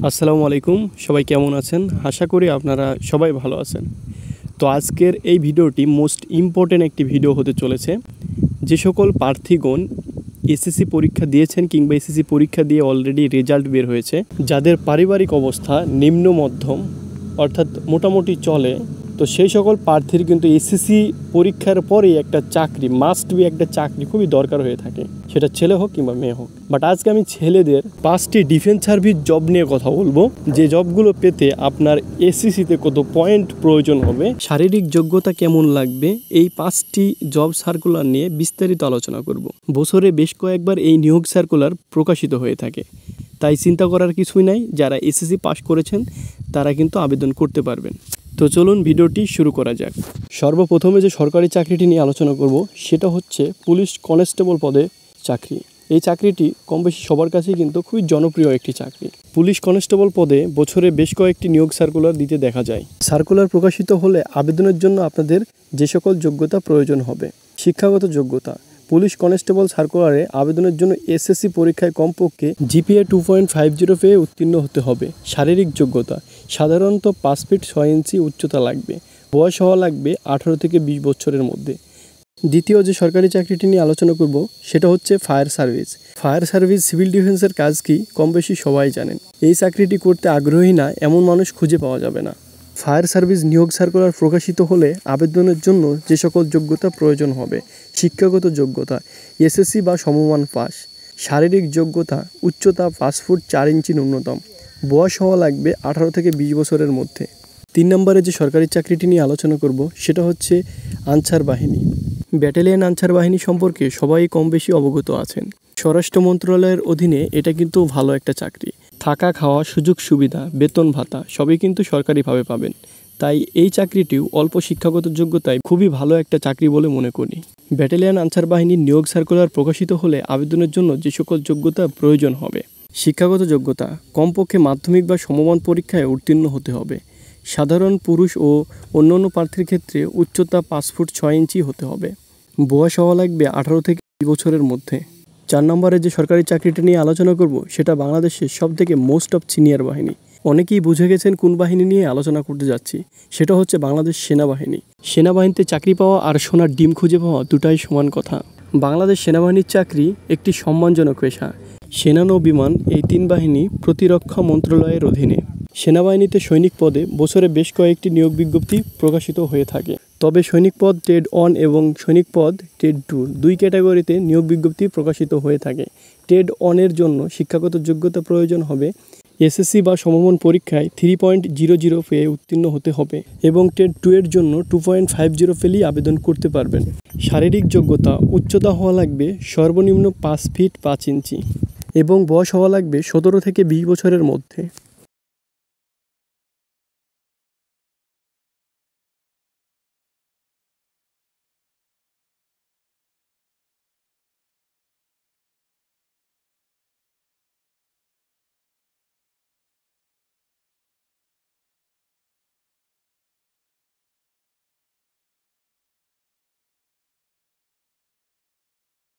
আসসালামু আলাইকুম, সবাই কেমন আছেন? আশা করি আপনারা সবাই ভালো আছেন। তো আজকের এই ভিডিওটি মোস্ট ইম্পর্ট্যান্ট একটি ভিডিও হতে চলেছে। যে সকল প্রার্থীগণ এসএসসি পরীক্ষা দিয়েছেন কিংবা এসএসসি পরীক্ষা দিয়ে অলরেডি রেজাল্ট বের হয়েছে, যাদের পারিবারিক অবস্থা নিম্ন মধ্যম অর্থাৎ মোটামুটি চলে, তো সেই সকল প্রার্থীর কিন্তু এসএসসি পরীক্ষার পরেই একটা চাকরি মাস্ট বি, একটা চাকরি খুবই দরকার হয়ে থাকে, সেটা ছেলে হোক কিংবা মেয়ে হোক। বাট আজকে আমি ছেলেদের 5টি ডিফেন্স সার্ভিস জব নিয়ে কথা বলবো, যে জবগুলো পেতে আপনার এসএসসিতে কত পয়েন্ট প্রয়োজন হবে, শারীরিক যোগ্যতা কেমন লাগবে, এই 5টি জব সার্কুলার নিয়ে বিস্তারিত আলোচনা করব। বছরে বেশ কয়েকবার এই নিয়োগ সার্কুলার প্রকাশিত হয়ে থাকে, তাই চিন্তা করার কিছুই নাই। যারা এসএসসি পাস করেছেন তারা কিন্তু আবেদন করতে পারবেন। তো চলুন ভিডিওটি শুরু করা যাক। সর্বপ্রথমে যে সরকারি চাকরিটি নিয়ে আলোচনা করব সেটা হচ্ছে পুলিশ কনস্টেবল পদে চাকরি। এই চাকরিটি কম বেশি সবার কাছেই কিন্তু খুবই জনপ্রিয় একটি চাকরি। পুলিশ কনস্টেবল পদে বছরে বেশ কয়েকটি নিয়োগ সার্কুলার দিতে দেখা যায়। সার্কুলার প্রকাশিত হলে আবেদনের জন্য আপনাদের যে সকল যোগ্যতা প্রয়োজন হবে। শিক্ষাগত যোগ্যতা: পুলিশ কনস্টেবল সার্কুলারে আবেদনের জন্য এসএসসি পরীক্ষায় কমপক্ষে জিপিএ 2.50 পেয়ে উত্তীর্ণ হতে হবে। শারীরিক যোগ্যতা: সাধারণত 5 ফিট 6 ইঞ্চি উচ্চতা লাগবে। বয়স হওয়া লাগবে 18 থেকে 20 বছরের মধ্যে। দ্বিতীয় যে সরকারি চাকরিটি নিয়ে আলোচনা করব সেটা হচ্ছে fire service. Fire service civil ডিফেন্সের কাজ কি কম বেশি সবাই জানেন। এই চাকরিটি করতে আগ্রহী না এমন মানুষ খুঁজে পাওয়া যাবে না। ফায়ার সার্ভিস নিয়োগ সার্কুলার প্রকাশিত হলে আবেদনের জন্য যে সকল যোগ্যতা প্রয়োজন হবে: শিক্ষাগত যোগ্যতা এসএসসি বা সমমান পাস। শারীরিক যোগ্যতা: উচ্চতা 5 ফুট 4 ইঞ্চি ন্যূনতম। বয়স হওয়া লাগবে 18 থেকে 20 বছরের মধ্যে। 3 নম্বরে যে সরকারি চাকরিটি নিয়ে আলোচনা করব সেটা হচ্ছে আনসার বাহিনী। ব্যাটালিয়ন আনসার বাহিনী সম্পর্কে সবাই কম বেশি অবগত আছেন। স্বরাষ্ট্র মন্ত্রণালয়ের অধীনে এটা কিন্তু ভালো একটা চাকরি। থাকা, খাওয়া, সুযোগ সুবিধা, বেতন ভাতা সবই কিন্তু সরকারিভাবে পাবেন। তাই এই চাকরিটিও অল্প শিক্ষাগত যোগ্যতায় খুবই ভালো একটা চাকরি বলে মনে করি। ব্যাটালিয়ন আনসার বাহিনীর নিয়োগ সার্কুলার প্রকাশিত হলে আবেদনের জন্য যে সকল যোগ্যতা প্রয়োজন হবে: শিক্ষাগত যোগ্যতা: কমপক্ষে মাধ্যমিক বা সমমান পরীক্ষায় উত্তীর্ণ হতে হবে। সাধারণ পুরুষ ও অন্যান্য প্রার্থীর ক্ষেত্রে উচ্চতা 5 ফুট 6 ইঞ্চি হতে হবে। বয়স হওয়া লাগবে 18 থেকে 20 বছরের মধ্যে। 4 নম্বরে যে সরকারি চাকরিটি নিয়ে আলোচনা করব সেটা বাংলাদেশের সবথেকে মোস্ট অফ সিনিয়র বাহিনী। অনেকেই বুঝে গেছেন কোন বাহিনী নিয়ে আলোচনা করতে যাচ্ছি, সেটা হচ্ছে বাংলাদেশ সেনাবাহিনী। সেনাবাহিনীতে চাকরি পাওয়া আর সোনার ডিম খুঁজে পাওয়া দুটাই সমান কথা। বাংলাদেশ সেনাবাহিনীর চাকরি একটি সম্মানজনক পেশা। সেনা, নৌ, বিমান এই 3 বাহিনী প্রতিরক্ষা মন্ত্রণালয়ের অধীনে। সেনাবাহিনীতে সৈনিক পদে বছরে বেশ কয়েকটি নিয়োগ বিজ্ঞপ্তি প্রকাশিত হয়ে থাকে। তবে সৈনিক পদ ট্রেড 1 এবং সৈনিক পদ ট্রেড 2 দুই ক্যাটাগরিতে নিয়োগ বিজ্ঞপ্তি প্রকাশিত হয়ে থাকে। ট্রেড 1 এর জন্য শিক্ষাগত যোগ্যতা প্রয়োজন হবে। এসএসসি বা সমমান পরীক্ষায় 3.00 পেয়ে উত্তীর্ণ হতে হবে এবং ট্রেড 2 এর জন্য 2.50 পেলেই আবেদন করতে পারবেন। শারীরিক যোগ্যতা: উচ্চতা হওয়া লাগবে সর্বনিম্ন 5 ফিট 5 ইঞ্চি এবং বয়স হওয়া লাগবে 17 থেকে 20 বছরের মধ্যে।